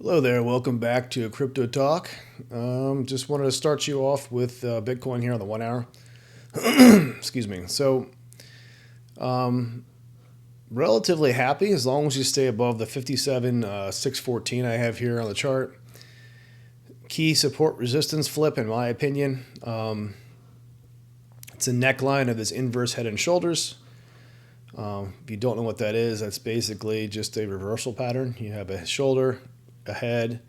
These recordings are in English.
Hello there, welcome back to Crypto Talk. Just wanted to start you off with Bitcoin here on the 1 hour. Excuse me. So, relatively happy as long as you stay above the 57,614 I have here on the chart. Key support resistance flip, in my opinion. It's a neckline of this inverse head and shoulders. If you don't know what that is, that's basically just a reversal pattern. You have a shoulder, a head,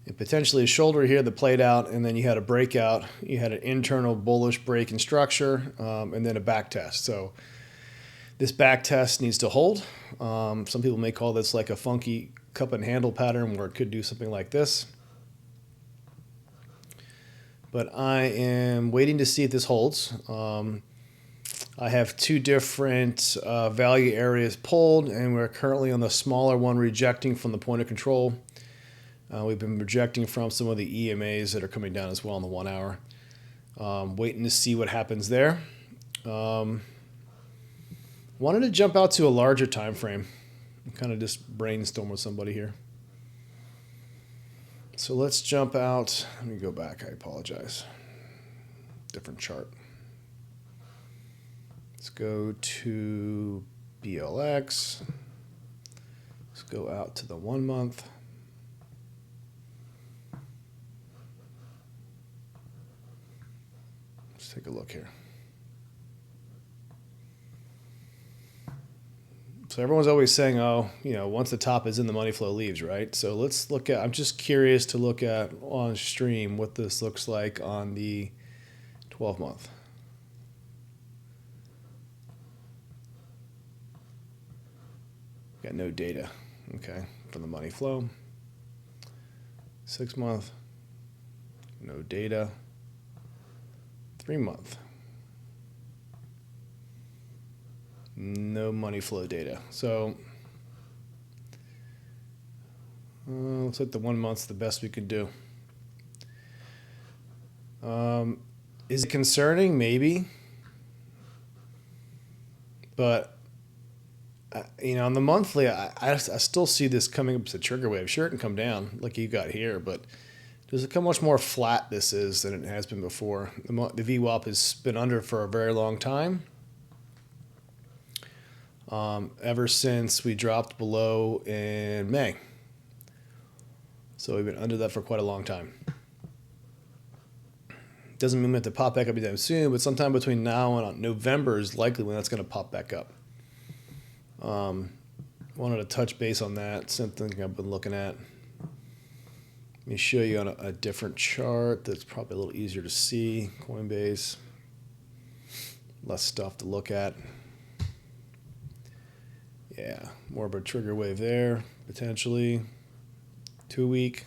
and potentially a shoulder here that played out, and then you had a breakout. You had an internal bullish break in structure, and then a back test. So this back test needs to hold. Some people may call this like a funky cup and handle pattern where it could do something like this. But I am waiting to see if this holds. I have two different value areas pulled, and we're currently on the smaller one rejecting from the point of control. We've been rejecting from some of the EMAs that are coming down as well in the 1 hour. Waiting to see what happens there. Wanted to jump out to a larger time frame and kind of just brainstorm with somebody here. So let's jump out. Let me go back. I apologize. Different chart. Let's go to BLX. Let's go out to the 1 month. Let's take a look here. So everyone's always saying, oh, once the top is in, the money flow leaves, right? So let's look at, I'm just curious to look at on stream what this looks like on the 12 month. Got no data, okay, from the money flow. 6 month, no data. 3 month, no money flow data. So looks like the 1 month's the best we could do. Is it concerning? Maybe. But on the monthly, I still see this coming up as a trigger wave. Sure, it can come down like you got here, but just look how much more flat this is than it has been before. The VWAP has been under for a very long time. Ever since we dropped below in May. So we've been under that for quite a long time. Doesn't mean we have to pop back up anytime soon, but sometime between now and November is likely when that's going to pop back up. Wanted to touch base on that. Something I've been looking at. Let me show you on a different chart that's probably a little easier to see. Coinbase. Less stuff to look at. Yeah, more of a trigger wave there, potentially. 2 week.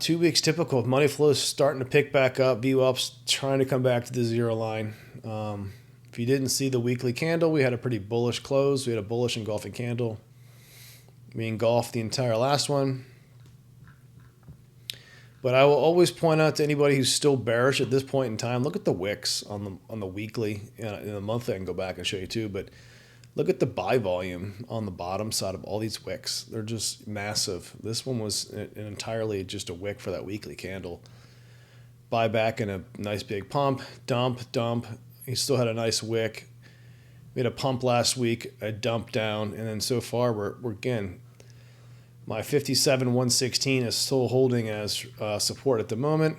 2 weeks typical. Money flow is starting to pick back up. VWAP's trying to come back to the zero line. If you didn't see the weekly candle, we had a pretty bullish close. We had a bullish engulfing candle. We engulfed the entire last one. But I will always point out to anybody who's still bearish at this point in time, look at the wicks on the weekly. In the monthly, I can go back and show you too. But look at the buy volume on the bottom side of all these wicks. They're just massive. This one was entirely just a wick for that weekly candle. Buy back in a nice big pump, dump, dump. He still had a nice wick. We had a pump last week, a dump down, and then so far we're again, my 57,116 is still holding as support at the moment.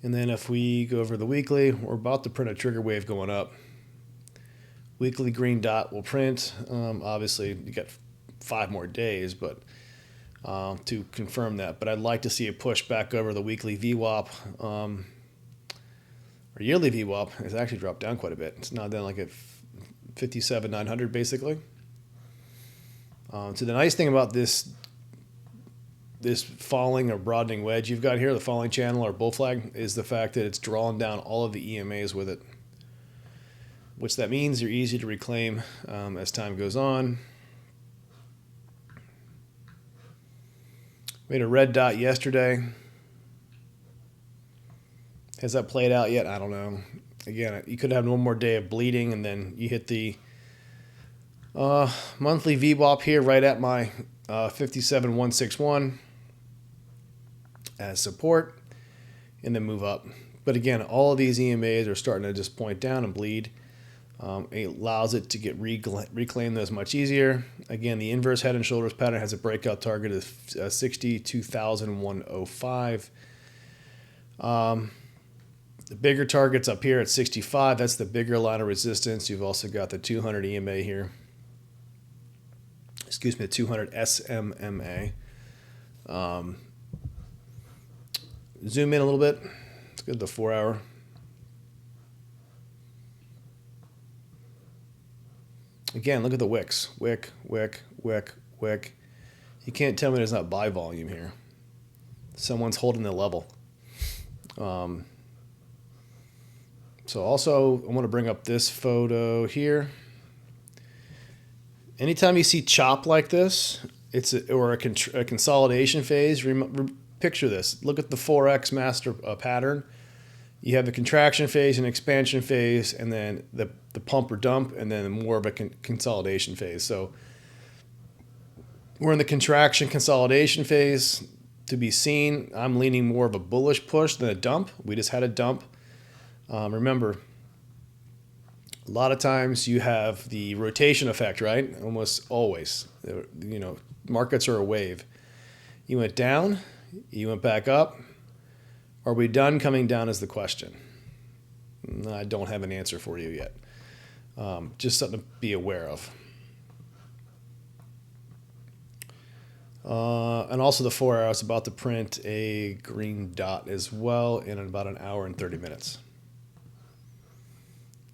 And then if we go over the weekly, we're about to print a trigger wave going up. Weekly green dot will print. Obviously, you got 5 more days, but to confirm that. But I'd like to see a push back over the weekly VWAP. Our yearly VWAP has actually dropped down quite a bit. It's now down like at 57,900 basically. So the nice thing about this falling or broadening wedge you've got here, the falling channel or bull flag, is the fact that it's drawing down all of the EMAs with it. Which that means they're easy to reclaim as time goes on. Made a red dot yesterday. Has that played out yet? I don't know. Again, you could have one more day of bleeding, and then you hit the Monthly VWAP here right at my 57,161 as support, and then move up. But again, all of these EMAs are starting to just point down and bleed. It allows it to get reclaimed as much easier. Again, the inverse head and shoulders pattern has a breakout target of 62,105. The bigger target's up here at 65. That's the bigger line of resistance. You've also got the 200 EMA here. Excuse me, the 200 SMMA. Zoom in a little bit. Let's go to the 4 hour. Again, look at the wicks. Wick, wick, wick, wick. You can't tell me there's not buy volume here. Someone's holding the level. So also, I want to bring up this photo here. Anytime you see chop like this, or a consolidation phase, picture this. Look at the 4X master pattern. You have the contraction phase and expansion phase, and then the pump or dump, and then more of a consolidation phase. So we're in the contraction consolidation phase. To be seen, I'm leaning more of a bullish push than a dump. We just had a dump. Remember, a lot of times you have the rotation effect, right? Almost always. You know, markets are a wave. You went down, you went back up. Are we done coming down is the question. I don't have an answer for you yet. Just something to be aware of. And also the 4 hour is about to print a green dot as well in about an hour and 30 minutes.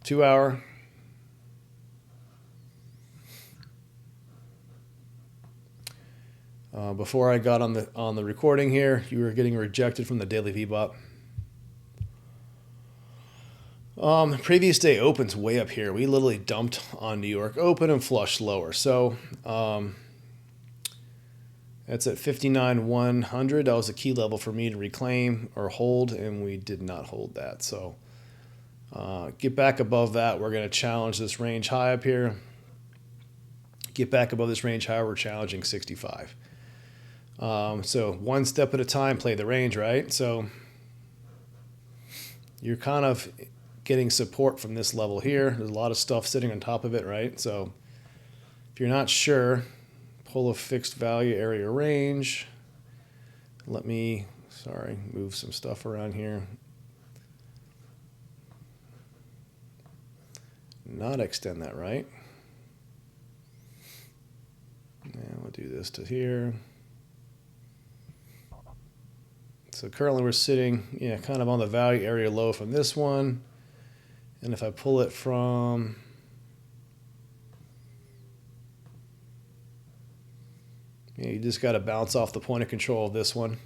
2 hour. Before I got on the recording here, you were getting rejected from the daily VBOT. Previous day opens way up here. We literally dumped on New York Open and flushed lower. So that's at 59,100. That was a key level for me to reclaim or hold, and we did not hold that. So get back above that. We're going to challenge this range high up here. Get back above this range high. We're challenging 65. So one step at a time, play the range, right? So you're kind of getting support from this level here. There's a lot of stuff sitting on top of it, right? So if you're not sure, pull a fixed value area range. Let me, move some stuff around here. Not extend that, right? And we'll do this to here. So currently we're sitting, kind of on the value area low from this one. And if I pull it from you just got to bounce off the point of control of this one.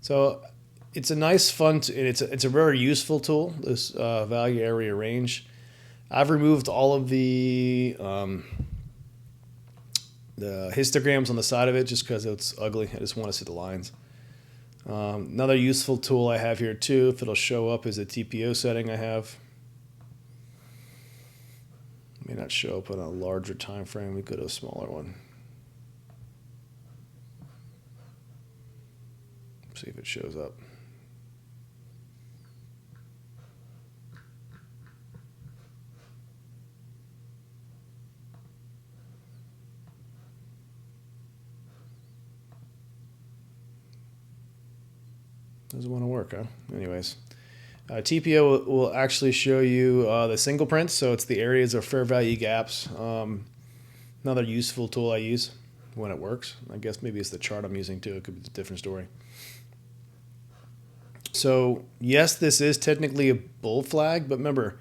So it's a nice, fun, it's a very useful tool, this value area range. I've removed all of the histograms on the side of it just because it's ugly. I just want to see the lines. Another useful tool I have here too, if it'll show up, is a TPO setting I have. May not show up on a larger time frame. We go to a smaller one. See if it shows up. Doesn't want to work, huh? Anyways, TPO will actually show you the single prints, so it's the areas of fair value gaps. Another useful tool I use when it works. I guess maybe it's the chart I'm using too. It could be a different story. So yes, this is technically a bull flag, but remember,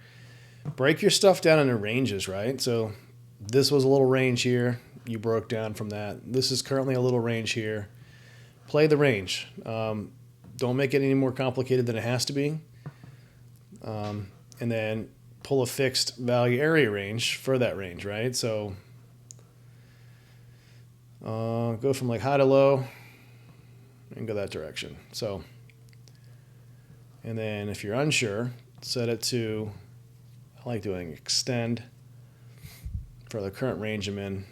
break your stuff down into ranges, right? So this was a little range here. You broke down from that. This is currently a little range here. Play the range. Don't make it any more complicated than it has to be. And then pull a fixed value area range for that range, right? So go from like high to low and go that direction. So, and then if you're unsure, set it to, I like doing extend, for the current range I'm in.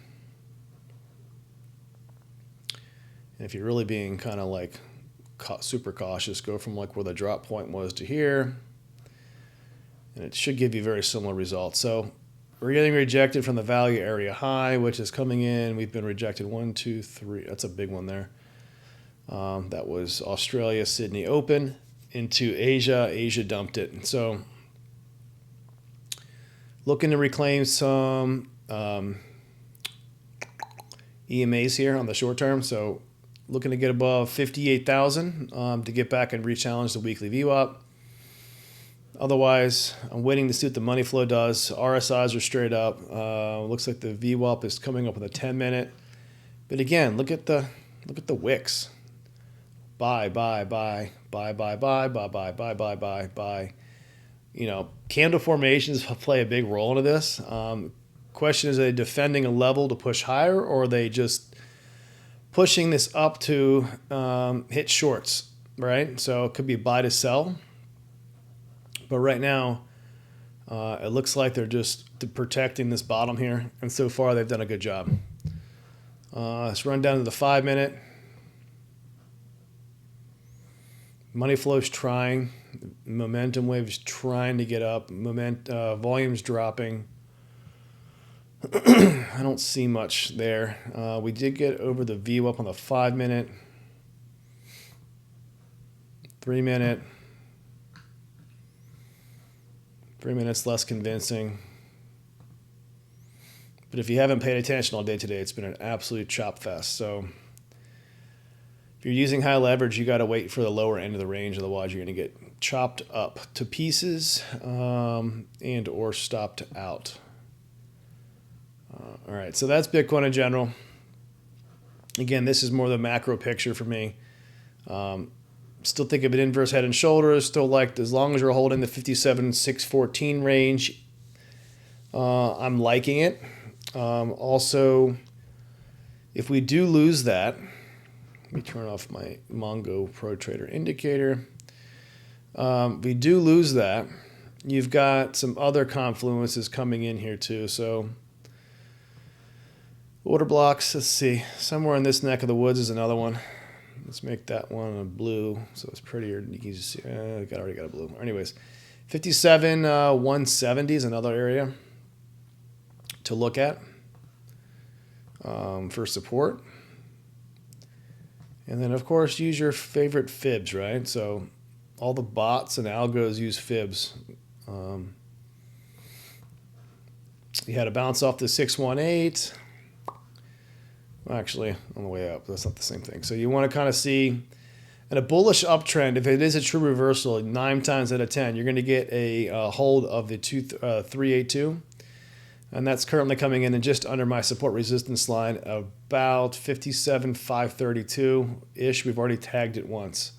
And if you're really being kind of like super cautious, go from like where the drop point was to here, and it should give you very similar results. So we're getting rejected from the value area high, which is coming in. We've been rejected 1, 2, 3. That's a big one there. That was Australia, Sydney Open into Asia. Asia dumped it. So looking to reclaim some EMAs here on the short term. So looking to get above 58,000 to get back and re-challenge the weekly VWAP. Otherwise, I'm waiting to see what the money flow does. RSIs are straight up. Looks like the VWAP is coming up with a 10-minute. But again, look at the wicks. Buy, buy, buy, buy, buy, buy, buy, buy, buy, buy, buy, buy. You know, candle formations play a big role into this. Question is, are they defending a level to push higher, or are they just pushing this up to hit shorts, right? So it could be buy to sell. But right now, it looks like they're just protecting this bottom here. And so far, they've done a good job. Let's run down to the 5-minute. Money flow's trying. Momentum wave's trying to get up. Volume's dropping. I don't see much there. We did get over the VWAP on the 5-minute. 3-minute. 3 minutes less convincing. But if you haven't paid attention all day today, it's been an absolute chop fest. So if you're using high leverage, you got to wait for the lower end of the range. Otherwise, you're going to get chopped up to pieces and or stopped out. All right, so that's Bitcoin in general. Again, this is more the macro picture for me. Still think of an inverse head and shoulders. Still like, as long as you're holding the 57,614 range, I'm liking it. Also, if we do lose that, let me turn off my Mongo Pro Trader indicator. We do lose that, you've got some other confluences coming in here too. So order blocks, let's see, somewhere in this neck of the woods is another one. Let's make that one a blue, so it's prettier. You can just see, I already got a blue. Anyways, 57,170 is another area to look at for support. And then, of course, use your favorite fibs, right? So all the bots and algos use fibs. You had to bounce off the 618. Actually, on the way up, that's not the same thing. So you want to kind of see, in a bullish uptrend, if it is a true reversal, 9 times out of 10, you're going to get a hold of the 382. And that's currently coming in just under my support resistance line, about 57,532-ish. We've already tagged it once.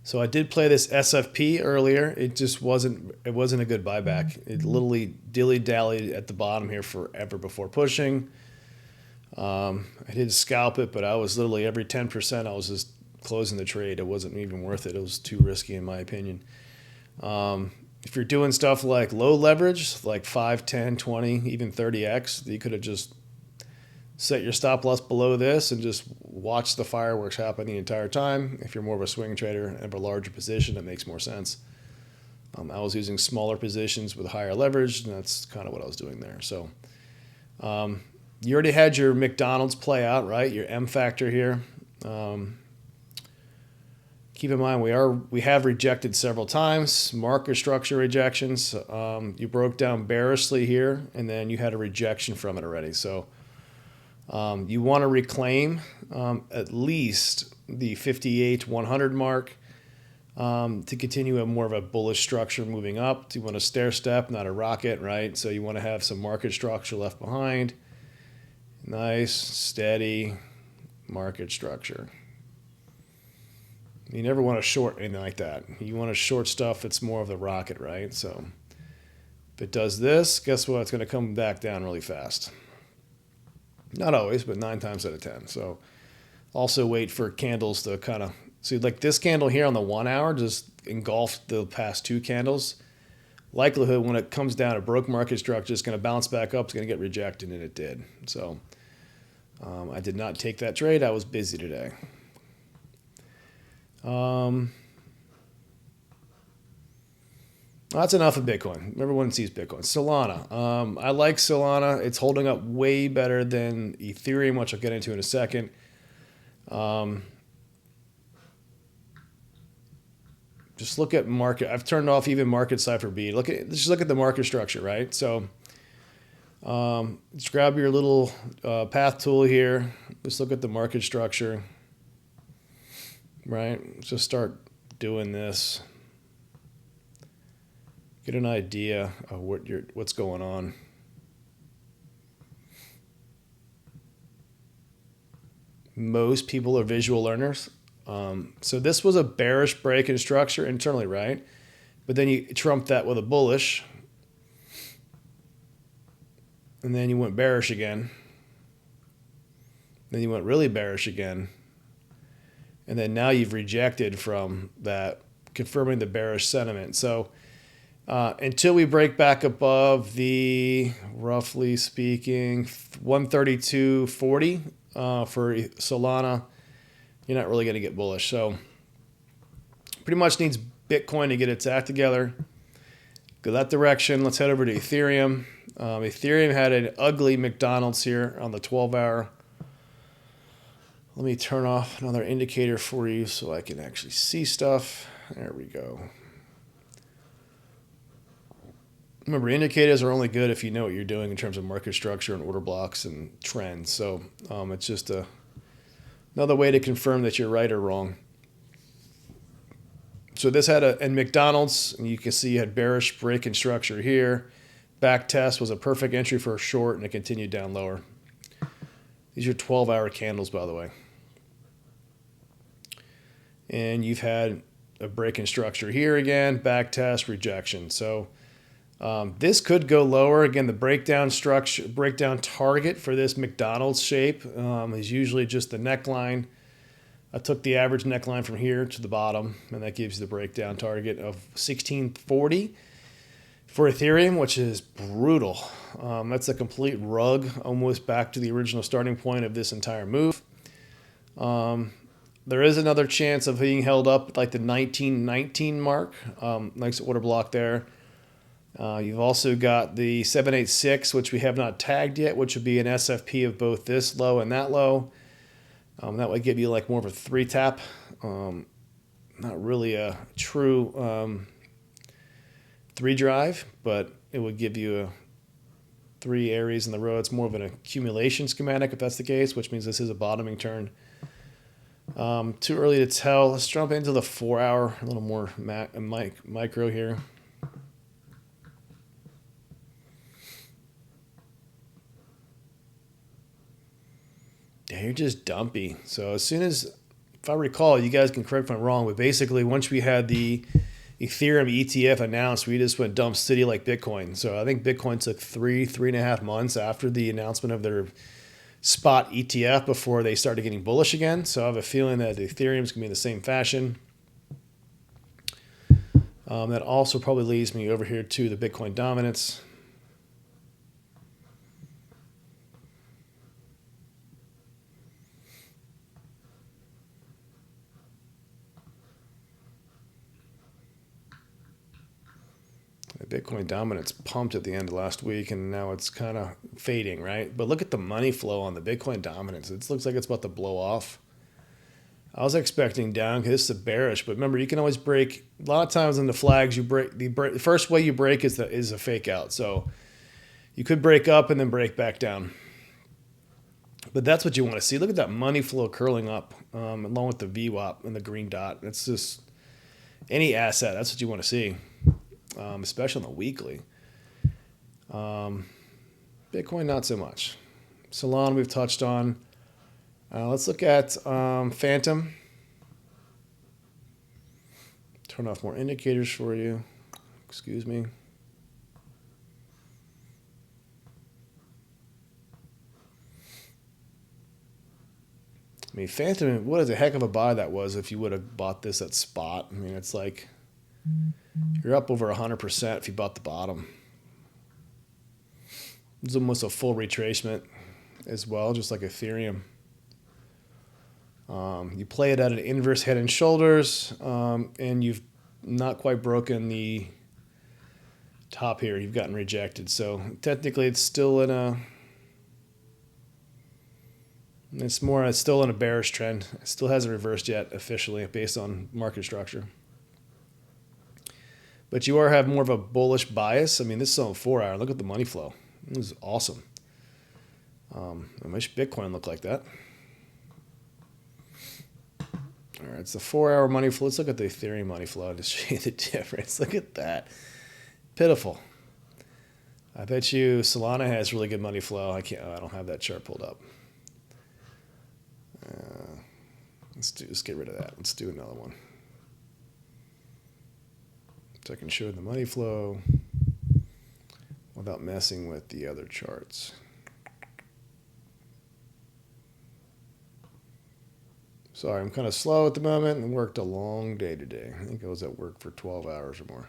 So I did play this SFP earlier. It just wasn't a good buyback. It literally dilly-dallied at the bottom here forever before pushing. I did scalp it, but I was literally every 10%, I was just closing the trade. It wasn't even worth it. It was too risky in my opinion. If you're doing stuff like low leverage, like 5, 10, 20, even 30x, you could have just set your stop loss below this and just watch the fireworks happen the entire time. If you're more of a swing trader and have a larger position, it makes more sense. I was using smaller positions with higher leverage, and that's kind of what I was doing there. So you already had your McDonald's play out, right? Your M factor here. Keep in mind, we have rejected several times, market structure rejections. You broke down bearishly here, and then you had a rejection from it already. So you want to reclaim at least the 58,100 mark to continue a more of a bullish structure moving up. You want a stair step, not a rocket, right? So you want to have some market structure left behind. Nice, steady market structure. You never want to short anything like that. You want to short stuff that's more of the rocket, right? So if it does this, guess what? It's going to come back down really fast. Not always, but 9 times out of 10. So also wait for candles to kind of see, like this candle here on the 1 hour just engulfed the past 2 candles. likelihood when it comes down to broke market structure, it's going to bounce back up, it's going to get rejected, and it did. So I did not take that trade. I was busy today. That's enough of Bitcoin. Everyone sees Bitcoin. Solana. I like Solana. It's holding up way better than Ethereum, which I'll get into in a second. Just look at market. I've turned off even market Cipher B. Just look at the market structure, right? So just grab your little path tool here. Just look at the market structure, right? Just start doing this. Get an idea of what's going on. Most people are visual learners. So this was a bearish break in structure internally, right? But then you trumped that with a bullish. And then you went bearish again. Then you went really bearish again. And then now you've rejected from that, confirming the bearish sentiment. So until we break back above the, roughly speaking, 132.40 for Solana, you're not really going to get bullish. So pretty much needs Bitcoin to get its act together. Go that direction. Let's head over to Ethereum. Ethereum had an ugly McDonald's here on the 12-hour. Let me turn off another indicator for you so I can actually see stuff. There we go. Remember, indicators are only good if you know what you're doing in terms of market structure and order blocks and trends. So it's just another way to confirm that you're right or wrong. So this had and McDonald's, and you can see you had bearish break in structure here. Back test was a perfect entry for a short, and it continued down lower. These are 12-hour candles, by the way. And you've had a break in structure here again, back test, rejection. So this could go lower. Again, the breakdown target for this McDonald's shape is usually just the neckline. I took the average neckline from here to the bottom, and that gives you the breakdown target of 1640 for Ethereum, which is brutal. That's a complete rug, almost back to the original starting point of this entire move. There is another chance of being held up like the 1919 mark. Nice order block there. You've also got the 786, which we have not tagged yet, which would be an SFP of both this low and that low. That would give you like more of a 3-tap. Not really a true 3-drive, but it would give you 3 areas in the row. It's more of an accumulation schematic if that's the case, which means this is a bottoming turn. Too early to tell. Let's jump into the 4-hour, a little more micro here. Yeah, you're just dumpy. So as soon as, if I recall, you guys can correct me if I'm wrong, but basically once we had the Ethereum ETF announced, we just went dump city like Bitcoin. So I think Bitcoin took 3.5 months after the announcement of their spot ETF before they started getting bullish again. So I have a feeling that Ethereum is going to be in the same fashion. That also probably leads me over here to the Bitcoin dominance. Bitcoin dominance pumped at the end of last week, and now it's kind of fading, right? But look at the money flow on the Bitcoin dominance. It looks like it's about to blow off. I was expecting down because this is a bearish, but remember, you can always break. A lot of times in the flags, the first way you break is a fake out. So you could break up and then break back down. But that's what you want to see. Look at that money flow curling up along with the VWAP and the green dot. It's just any asset. That's what you want to see. Especially on the weekly. Bitcoin, not so much. Solana, we've touched on. Let's look at Phantom. Turn off more indicators for you. Excuse me. I mean, Phantom, what a heck of a buy that was if you would have bought this at spot. I mean, it's like You're up over 100% if you bought the bottom. It's almost a full retracement as well, just like Ethereum. You play it at an inverse head and shoulders, and you've not quite broken the top here. You've gotten rejected. So technically it's still in a... It's still in a bearish trend. It still hasn't reversed yet officially based on market structure. But you have more of a bullish bias. I mean, this is on 4 hour. Look at the money flow. This is awesome. I wish Bitcoin looked like that. All right, it's the 4 hour money flow. Let's look at the Ethereum money flow to show you the difference. Look at that. Pitiful. I bet you Solana has really good money flow. I don't have that chart pulled up. Let's get rid of that. Let's do another one. So I can show the money flow without messing with the other charts. Sorry, I'm kind of slow at the moment and worked a long day today. I think I was at work for 12 hours or more.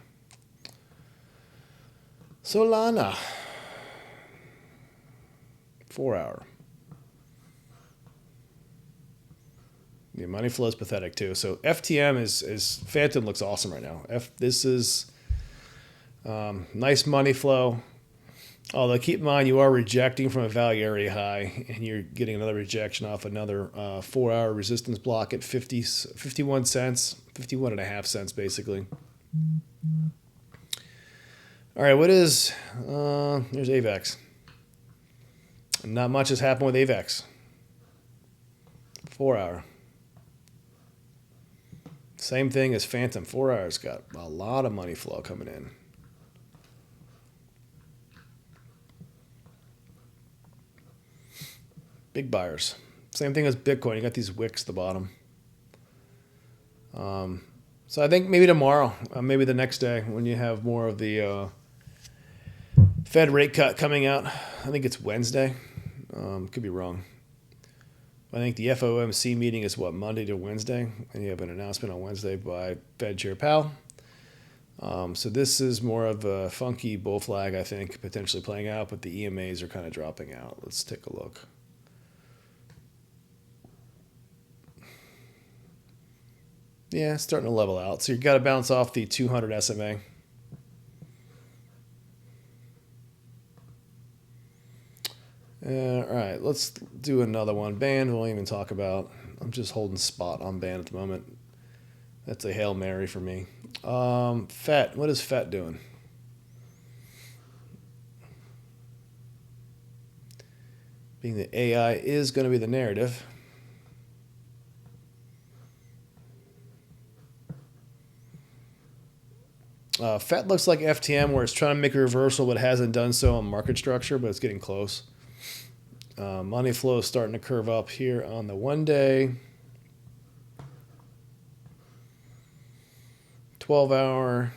Solana. 4 hour. The money flow is pathetic too. So FTM is Phantom looks awesome right now. This is nice money flow. Although keep in mind you are rejecting from a value area high, and you're getting another rejection off another 4 hour resistance block at 51 cents, 51.5 cents basically. All right, what is here's AVAX. Not much has happened with AVAX. 4 hour. Same thing as Phantom. 4 hours got a lot of money flow coming in. Big buyers. Same thing as Bitcoin. You got these wicks at the bottom. So I think maybe tomorrow, maybe the next day, when you have more of the Fed rate cut coming out. I think it's Wednesday. Could be wrong. I think the FOMC meeting is what, Monday to Wednesday, and you have an announcement on Wednesday by Fed Chair Powell. So this is more of a funky bull flag, I think, potentially playing out, but the EMAs are kind of dropping out. Let's take a look. Yeah, it's starting to level out. So you've got to bounce off the 200 SMA. All right, let's do another one. Band, we won't even talk about. I'm just holding spot on band at the moment. That's a Hail Mary for me. FET, what is FET doing? Being that AI is going to be the narrative. FET looks like FTM, where it's trying to make a reversal but hasn't done so on market structure, but it's getting close. Money flow is starting to curve up here on the 1 day. 12 hour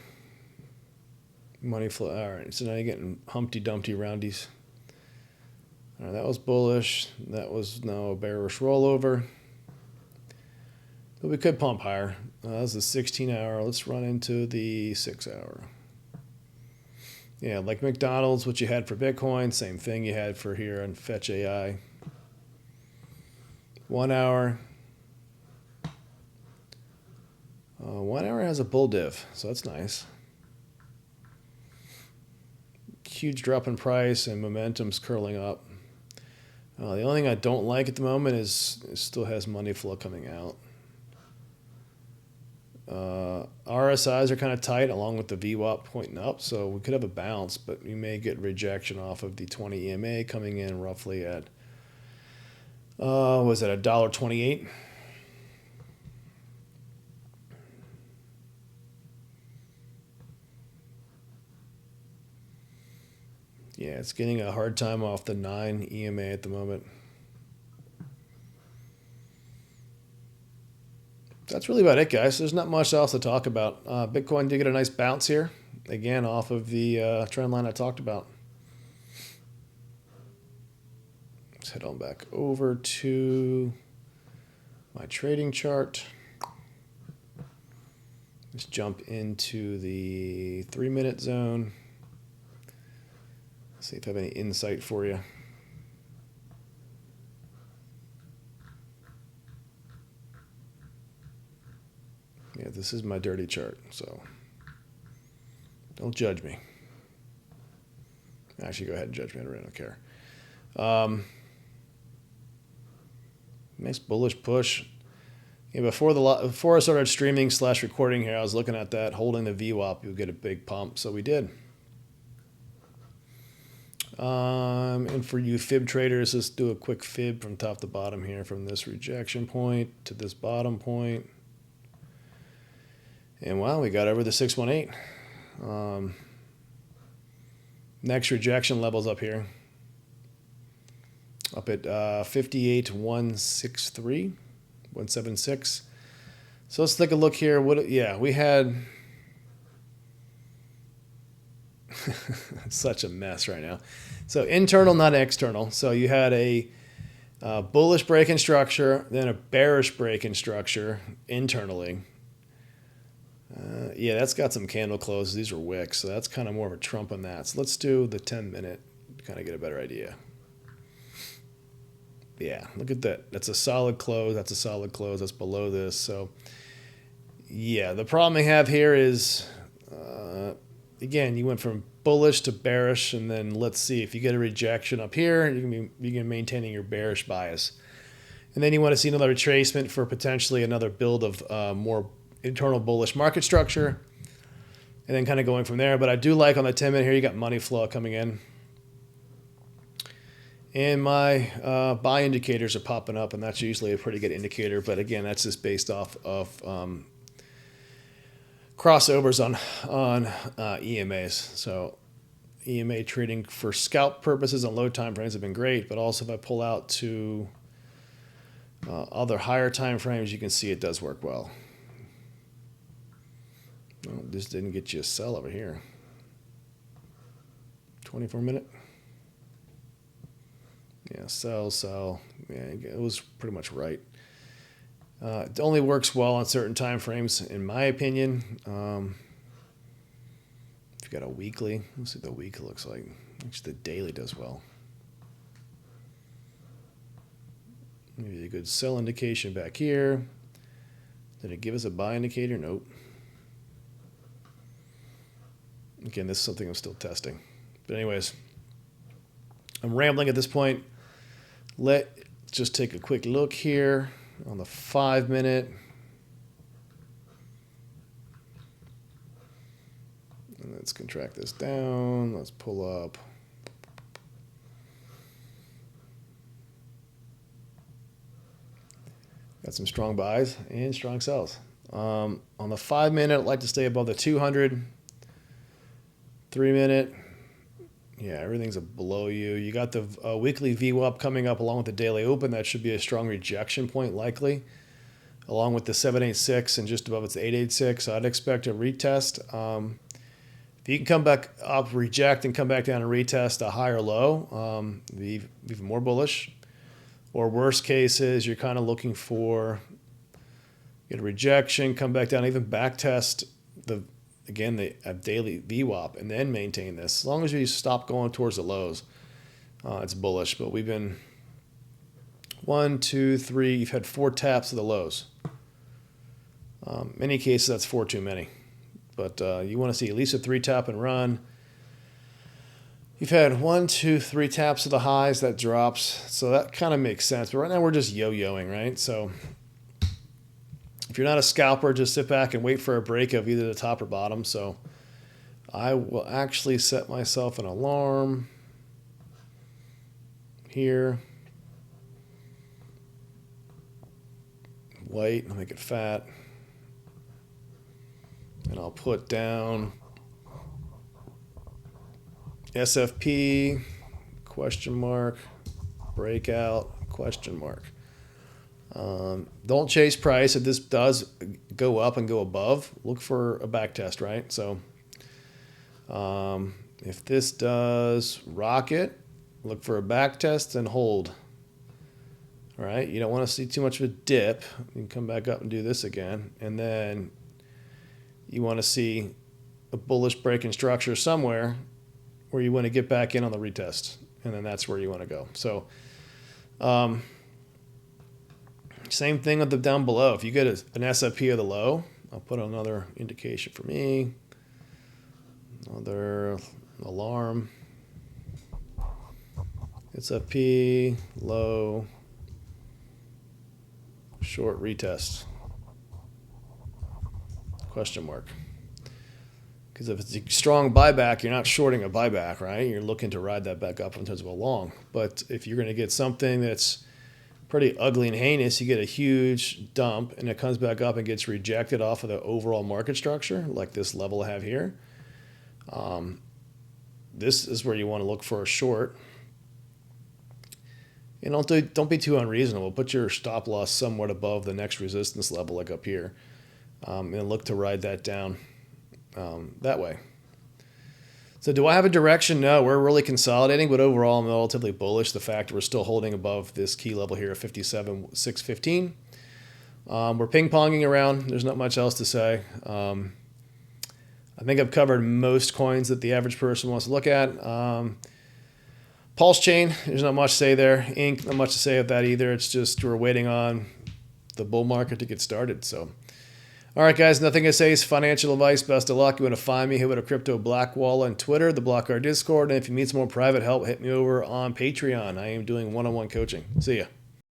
money flow. All right, so now you're getting Humpty Dumpty roundies. All right, that was bullish. That was now a bearish rollover. But we could pump higher. That was the 16 hour. Let's run into the 6 hour. Yeah, like McDonald's, what you had for Bitcoin, same thing you had for here on Fetch AI. 1 hour. 1 hour has a bull div, so that's nice. Huge drop in price and momentum's curling up. The only thing I don't like at the moment is it still has money flow coming out. RSIs are kind of tight along with the VWAP pointing up, so we could have a bounce, but we may get rejection off of the 20 EMA coming in roughly at was it $1.28? Yeah, it's getting a hard time off the 9 EMA at the moment. That's really about it, guys. There's not much else to talk about. Bitcoin did get a nice bounce here, again, off of the trend line I talked about. Let's head on back over to my trading chart. Let's jump into the 3-minute zone. See if I have any insight for you. Yeah, this is my dirty chart, so don't judge me. Actually, go ahead and judge me. I really don't care. Nice bullish push. Yeah, before I started streaming / recording here, I was looking at that, holding the VWAP, you'll get a big pump. So we did. And for you fib traders, let's do a quick fib from top to bottom here, from this rejection point to this bottom point. And wow, we got over the 618. Next rejection levels up here. Up at 58,163, 176. So let's take a look here. We had such a mess right now. So internal, not external. So you had a bullish break in structure, then a bearish break in structure internally. Yeah, that's got some candle closes. These are wicks, so that's kind of more of a trump on that. So let's do the 10-minute to kind of get a better idea. Yeah, look at that. That's a solid close. That's a solid close. That's below this. So, yeah, the problem I have here is, again, you went from bullish to bearish, and then let's see if you get a rejection up here, you can be maintaining your bearish bias. And then you want to see another retracement for potentially another build of more internal bullish market structure, and then kind of going from there. But I do like on the 10-minute here, you got money flow coming in. And my buy indicators are popping up, and that's usually a pretty good indicator. But again, that's just based off of crossovers on EMAs. So EMA trading for scalp purposes on low time frames have been great, but also if I pull out to other higher time frames, you can see it does work well. Oh, this didn't get you a sell over here. 24-minute. Yeah, sell. Yeah, it was pretty much right. It only works well on certain time frames, in my opinion. If you got a weekly, let's see what the week looks like. Actually, the daily does well. Maybe a good sell indication back here. Did it give us a buy indicator? Nope. Again, this is something I'm still testing. But anyways, I'm rambling at this point. Let's just take a quick look here on the 5-minute. And let's contract this down. Let's pull up. Got some strong buys and strong sells. On the 5-minute, I'd like to stay above the 200. 3-minute. Yeah, everything's below you. You got the weekly VWAP coming up along with the daily open. That should be a strong rejection point likely, along with the 786 and just above it's the 886. So I'd expect a retest. If you can come back up, reject, and come back down and retest a higher low, be even more bullish. Or worst case is you're kind of looking for get a rejection, come back down, even back test the daily VWAP and then maintain this. As long as you stop going towards the lows, it's bullish. But we've been 1, 2, 3. You've had 4 taps of the lows. Many cases, that's 4 too many. But you want to see at least a 3 tap and run. You've had 1, 2, 3 taps of the highs. That drops. So that kind of makes sense. But right now we're just yo-yoing, right? So if you're not a scalper, just sit back and wait for a break of either the top or bottom. So I will actually set myself an alarm here. White, I'll make it fat. And I'll put down SFP, question mark, breakout, question mark. Don't chase price. If this does go up and go above, look for a back test, right? So if this does rocket, look for a back test and hold. All right, you don't want to see too much of a dip. You can come back up and do this again. And then you want to see a bullish break in structure somewhere where you want to get back in on the retest, and then that's where you want to go. So same thing with the down below. If you get an SFP of the low, I'll put another indication for me. Another alarm. SFP, low, short retest. Question mark. Because if it's a strong buyback, you're not shorting a buyback, right? You're looking to ride that back up in terms of a long. But if you're going to get something that's pretty ugly and heinous, you get a huge dump and it comes back up and gets rejected off of the overall market structure, like this level I have here. This is where you want to look for a short. And don't be too unreasonable. Put your stop loss somewhat above the next resistance level, like up here, and look to ride that down that way. So do I have a direction? No, we're really consolidating, but overall I'm relatively bullish. The fact we're still holding above this key level here of 57,615. We're ping-ponging around. There's not much else to say. I think I've covered most coins that the average person wants to look at. Pulse chain, there's not much to say there. Inc, not much to say of that either. It's just we're waiting on the bull market to get started. So, all right, guys, nothing I say is financial advice. Best of luck. You want to find me, hit with a Crypto Black Wall on Twitter, the Block Our Discord. And if you need some more private help, hit me over on Patreon. I am doing one-on-one coaching. See ya.